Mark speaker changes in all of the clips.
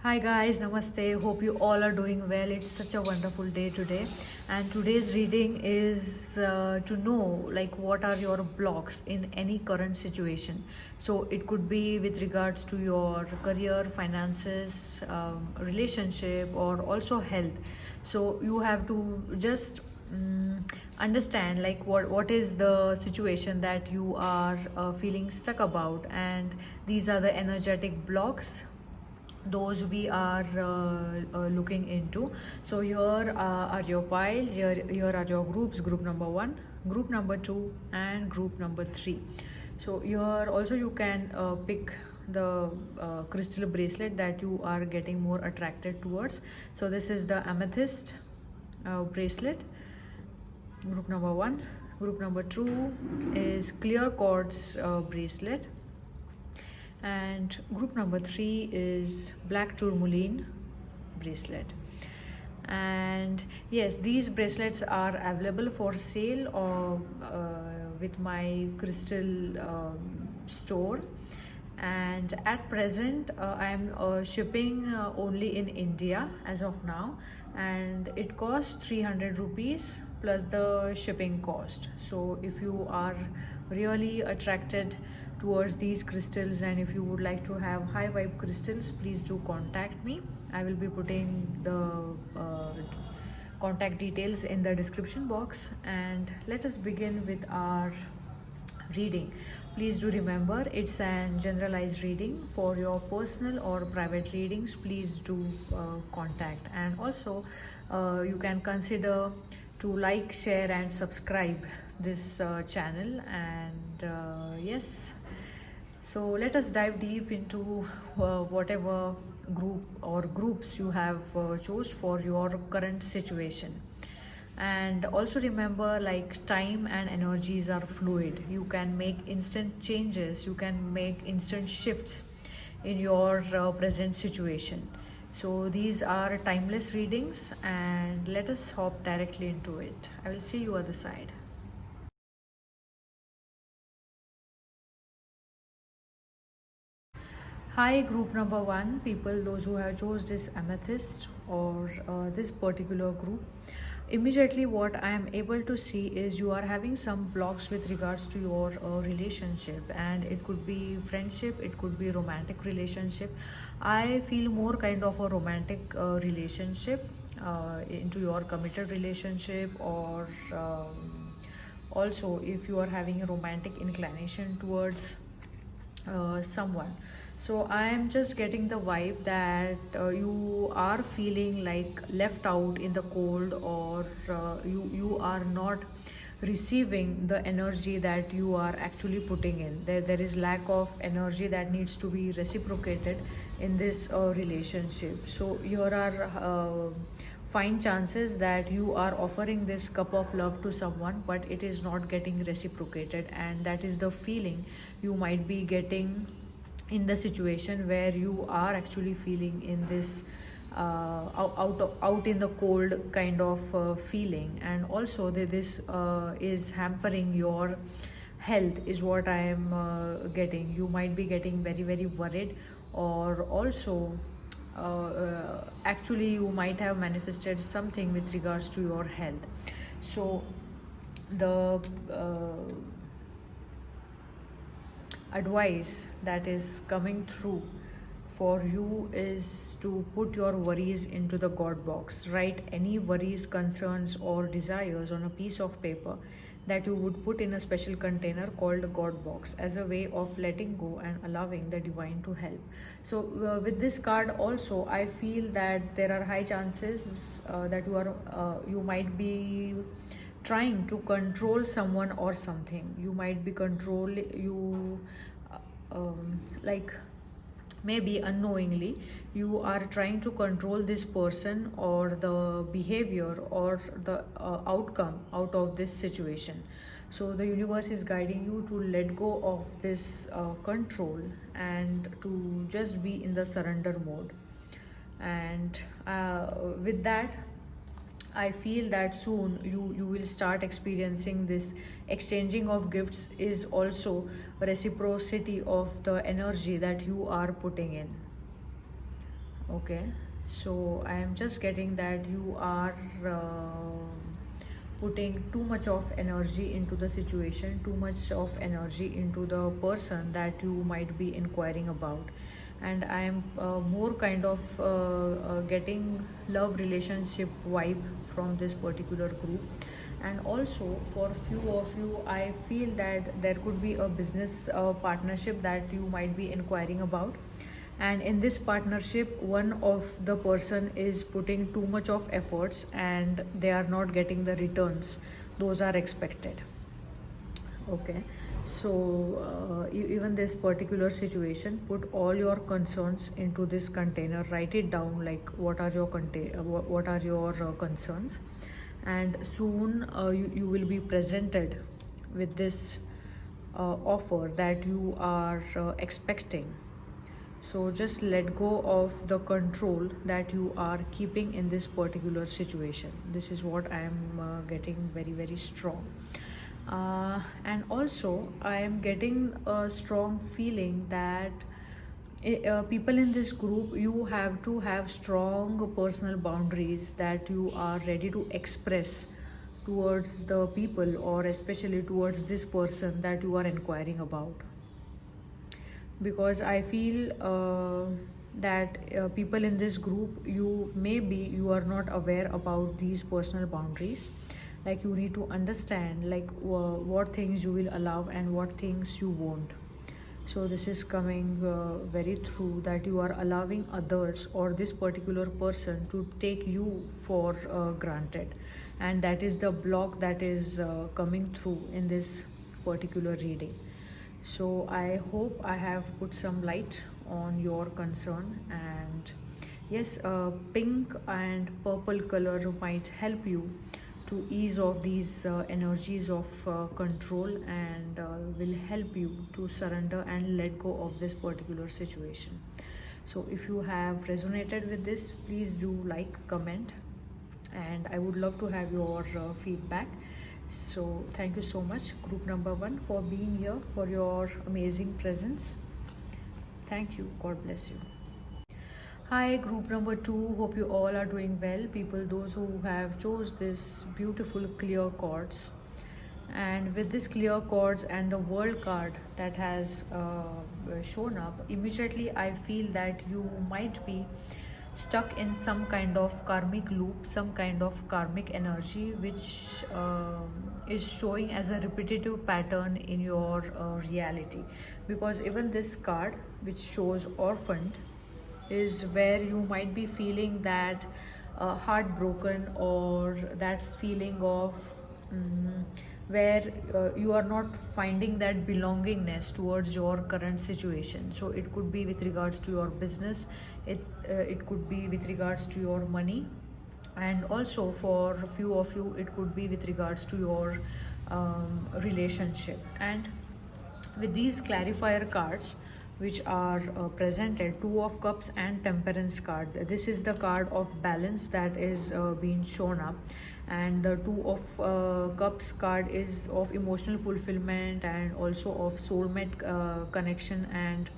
Speaker 1: Hi guys, namaste. Hope you all are doing well. It's such a wonderful day today, and today's reading is to know like what are your blocks in any current situation. So it could be with regards to your career, finances, relationship, or also health. So you have to just understand like what is the situation that you are feeling stuck about, and these are the energetic blocks those we are looking into. So here are your piles, here are your groups: group number 1, group number 2, and group number 3. So here also you can pick the crystal bracelet that you are getting more attracted towards. So this is the amethyst bracelet, group number 1. Group number 2 is clear quartz bracelet, and group number 3 is black tourmaline bracelet. And yes, these bracelets are available for sale or with my crystal store. And at present I am shipping only in India as of now, and it costs 300 rupees plus the shipping cost. So if you are really attracted towards these crystals, and if you would like to have high vibe crystals, please do contact me. I will be putting the contact details in the description box. And let us begin with our reading. Please do remember, it's an generalized reading. For your personal or private readings, please do contact. And also you can consider to like, share, and subscribe this channel. And yes, so let us dive deep into whatever group or groups you have chose for your current situation. And also remember, like, time and energies are fluid. You can make instant changes, you can make instant shifts in your present situation. So these are timeless readings, and let us hop directly into it. I will see you other side. Hi, group number 1 people, those who have chose this amethyst or this particular group. Immediately what I am able to see is you are having some blocks with regards to your relationship, and it could be friendship, it could be romantic relationship. I feel more kind of a romantic relationship into your committed relationship, or also if you are having a romantic inclination towards someone. So I am just getting the vibe that you are feeling like left out in the cold, or you are not receiving the energy that you are actually putting in. There is lack of energy that needs to be reciprocated in this relationship. So here are fine chances that you are offering this cup of love to someone, but it is not getting reciprocated, and that is the feeling you might be getting in the situation where you are actually feeling in this out in the cold kind of feeling. And also this is hampering your health is what I am getting. You might be getting very worried, or also actually you might have manifested something with regards to your health. So the advice that is coming through for you is to put your worries into the God box. Write any worries, concerns, or desires on a piece of paper that you would put in a special container called God box, as a way of letting go and allowing the divine to help. So with this card also, I feel that there are high chances that you might be trying to control someone or something. You might be like, maybe unknowingly you are trying to control this person or the behavior or the outcome out of this situation. So the universe is guiding you to let go of this control and to just be in the surrender mode. And with that, I feel that soon you will start experiencing this exchanging of gifts is also reciprocity of the energy that you are putting in. Okay, so I am just getting that you are putting too much of energy into the situation, too much of energy into the person that you might be inquiring about. And I am more kind of getting love relationship vibe from this particular group. And also for few of you, I feel that there could be a business partnership that you might be inquiring about, and in this partnership one of the person is putting too much of efforts and they are not getting the returns those are expected. Okay, so even this particular situation, put all your concerns into this container, write it down, like what are your what are your concerns, and soon you will be presented with this offer that you are expecting. So just let go of the control that you are keeping in this particular situation. This is what I am getting very, very strong. And also, I am getting a strong feeling that people in this group, you have to have strong personal boundaries that you are ready to express towards the people, or especially towards this person that you are inquiring about. Because I feel that people in this group, you are not aware about these personal boundaries. Like you need to understand like what things you will allow and what things you won't. So this is coming very true, that you are allowing others or this particular person to take you for granted, and that is the block that is coming through in this particular reading. So I hope I have put some light on your concern. And yes, pink and purple color might help you to ease off these energies of control, and will help you to surrender and let go of this particular situation. So if you have resonated with this, please do like, comment, and I would love to have your feedback. So thank you so much, group number 1, for being here, for your amazing presence. Thank you. God bless you. Hi, group number 2. Hope you all are doing well. People, those who have chose this beautiful clear chords, and with this clear chords and the world card that has shown up, immediately I feel that you might be stuck in some kind of karmic loop, some kind of karmic energy, which is showing as a repetitive pattern in your reality. Because even this card, which shows orphaned, is where you might be feeling that heartbroken, or that feeling of where you are not finding that belongingness towards your current situation. So it could be with regards to your business, it could be with regards to your money, and also for a few of you it could be with regards to your relationship. And with these clarifier cards which are presented, 2 of cups and temperance card, this is the card of balance that is being shown up, and the 2 of cups card is of emotional fulfillment and also of soulmate connection, and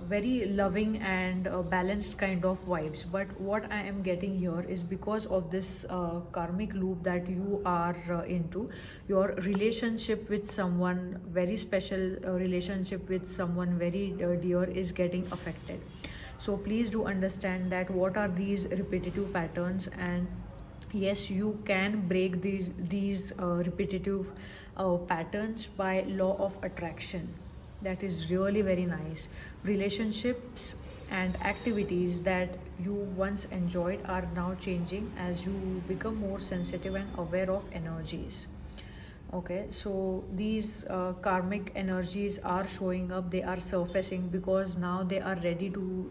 Speaker 1: very loving and balanced kind of vibes. But what I am getting here is, because of this karmic loop that you are into, your relationship with someone very special, relationship with someone very dear, is getting affected. So please do understand that what are these repetitive patterns, and yes, you can break these repetitive patterns by law of attraction. That is really very nice. Relationships and activities that you once enjoyed are now changing as you become more sensitive and aware of energies. Okay, so these karmic energies are showing up, they are surfacing, because now they are ready to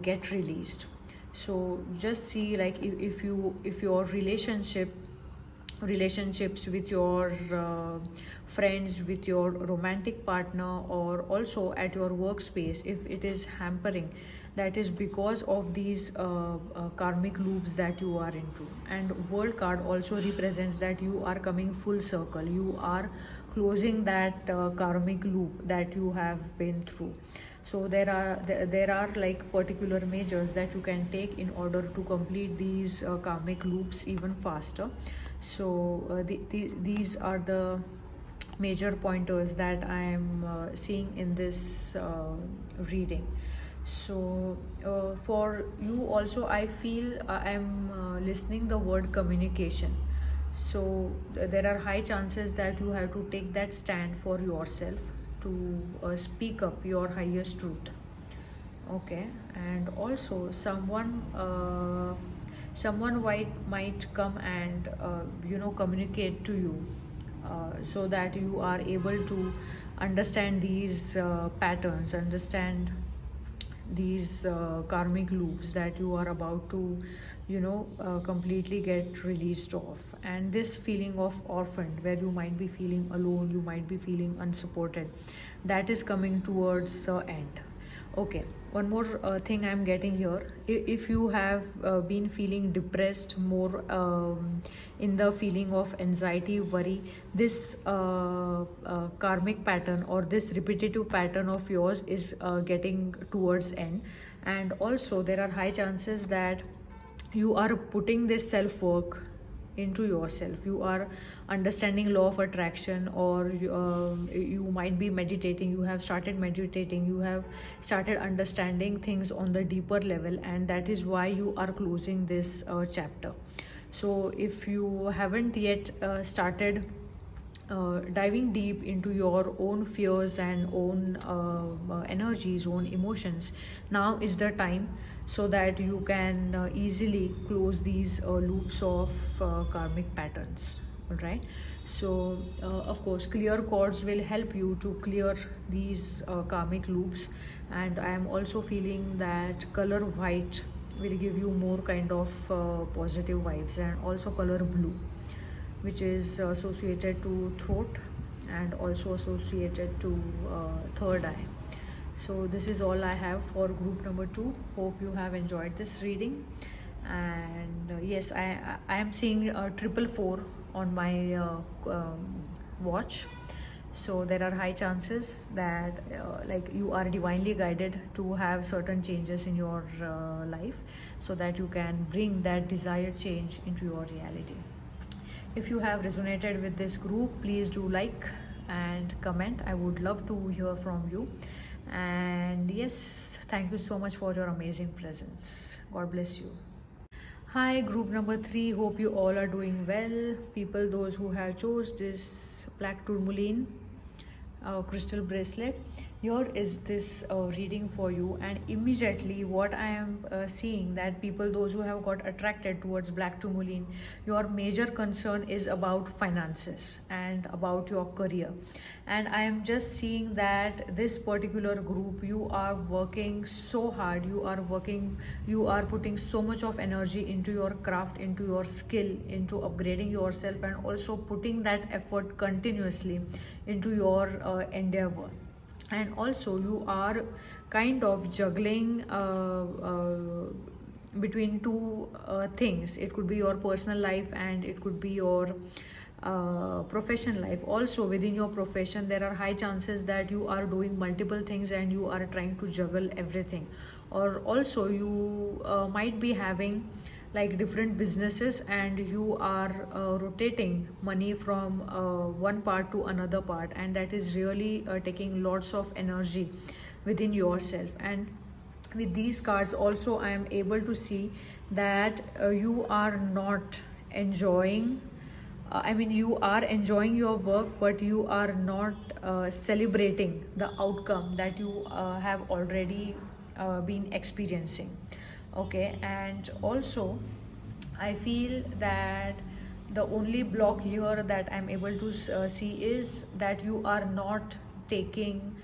Speaker 1: get released. So just see, like if your relationships with your friends, with your romantic partner, or also at your workspace, if it is hampering, that is because of these karmic loops that you are into. And world card also represents that you are coming full circle, you are closing that karmic loop that you have been through. So there are like particular measures that you can take in order to complete these karmic loops even faster. So these are the major pointers that I am seeing in this reading. So for you also, I feel I am listening the word communication. So there are high chances that you have to take that stand for yourself to speak up your highest truth. Okay, and also someone might come and communicate to you, so that you are able to understand these patterns, understand these karmic loops that you are about to completely get released of. And this feeling of orphaned, where you might be feeling alone, you might be feeling unsupported, that is coming towards end. Okay, one more thing I'm getting here. If you have been feeling depressed, more in the feeling of anxiety, worry, this karmic pattern or this repetitive pattern of yours is getting towards end. And also there are high chances that you are putting this self work into yourself. You are understanding law of attraction, or you might be meditating, you have started meditating, you have started understanding things on the deeper level, and that is why you are closing this chapter. So if you haven't yet started diving deep into your own fears and own energies, own emotions, now is the time, so that you can easily close these loops of karmic patterns. All right. So, of course, clear chords will help you to clear these karmic loops, and I am also feeling that color white will give you more kind of positive vibes, and also color blue, which is associated to throat and also associated to third eye. So this is all I have for group number 2. Hope you have enjoyed this reading. And yes, I am seeing 444 on my watch. So there are high chances that like you are divinely guided to have certain changes in your life, so that you can bring that desired change into your reality. If you have resonated with this group, please do like and comment. I would love to hear from you. And yes, thank you so much for your amazing presence. God bless you. Hi, group number 3. Hope you all are doing well. People, those who have chose this black tourmaline crystal bracelet, here is this reading for you. And immediately what I am seeing, that people, those who have got attracted towards black tourmaline, your major concern is about finances and about your career. And I am just seeing that this particular group, you are working so hard, you are putting so much of energy into your craft, into your skill, into upgrading yourself, and also putting that effort continuously into your endeavor. And also you are kind of juggling between two things. It could be your personal life and it could be your profession life. Also within your profession, there are high chances that you are doing multiple things and you are trying to juggle everything. Or also you might be having like different businesses, and you are rotating money from one part to another part, and that is really taking lots of energy within yourself. And with these cards also, I am able to see that you are not enjoying you are enjoying your work, but you are not celebrating the outcome that you have already been experiencing. Okay. And also I feel that the only block here that I'm able to see is that you are not taking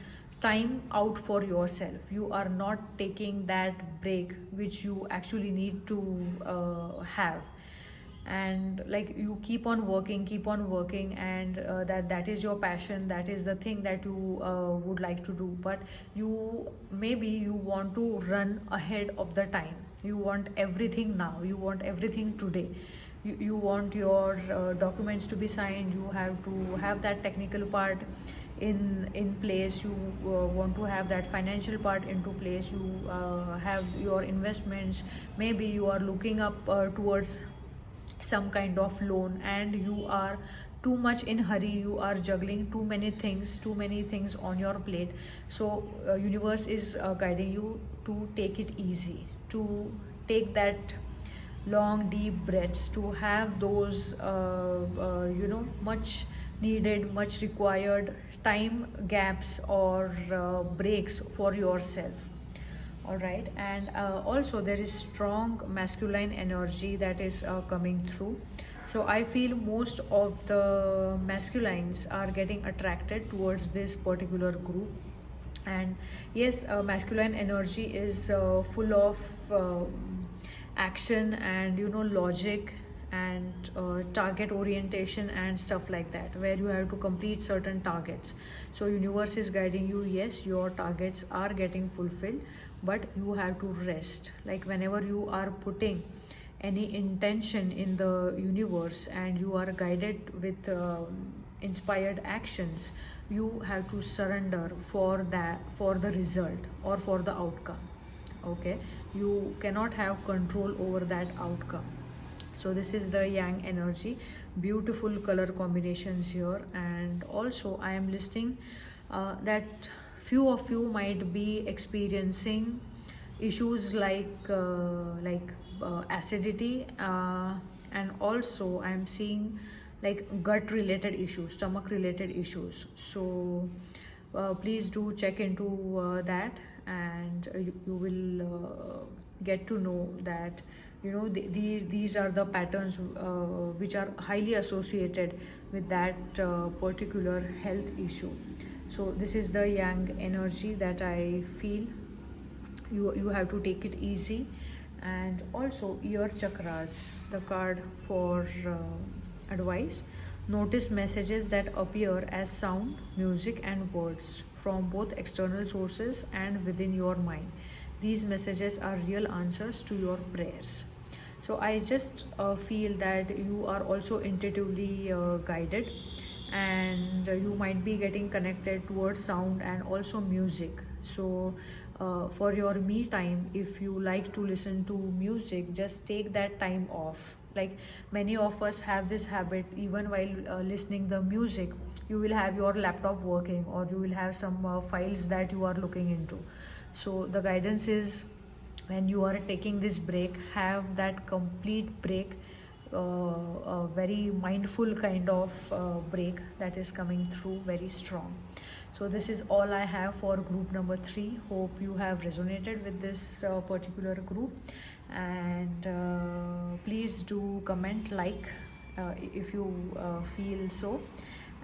Speaker 1: time out for yourself. You are not taking that break which you actually need to have. And like you keep on working, and that is your passion, that is the thing that you would like to do, but you want to run ahead of the time. You want everything now, you want everything today. You want your documents to be signed, you have to have that technical part in place, you want to have that financial part into place, you have your investments, maybe you are looking up towards some kind of loan, and you are too much in hurry, you are juggling too many things on your plate. So universe is guiding you to take it easy, to take that long deep breaths, to have those much needed, much required time gaps or breaks for yourself. All right, and also there is strong masculine energy that is coming through. So I feel most of the masculines are getting attracted towards this particular group. And yes, masculine energy is full of action and logic and target orientation and stuff like that, where you have to complete certain targets. So universe is guiding you, yes, your targets are getting fulfilled, but you have to rest. Like whenever you are putting any intention in the universe and you are guided with inspired actions, you have to surrender for that, for the result or for the outcome. Okay, you cannot have control over that outcome. So this is the yang energy, beautiful color combinations here. And also I am listing that few of you might be experiencing issues like acidity, and also I am seeing like gut related issues, stomach related issues. So please do check into that, and you will get to know that these are the patterns which are highly associated with that particular health issue. So this is the yang energy that I feel. You have to take it easy. And also ear chakras, the card for advice. Notice messages that appear as sound, music and words from both external sources and within your mind. These messages are real answers to your prayers. So I just feel that you are also intuitively guided, and you might be getting connected towards sound and also music. So for your me time, if you like to listen to music, just take that time off. Like many of us have this habit, even while listening the music, you will have your laptop working, or you will have some files that you are looking into. So the guidance is, when you are taking this break, have that complete break, a very mindful kind of break that is coming through very strong. So this is all I have for group number 3. Hope you have resonated with this particular group, and please do comment, like if you feel so.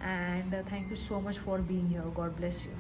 Speaker 1: And thank you so much for being here. God bless you.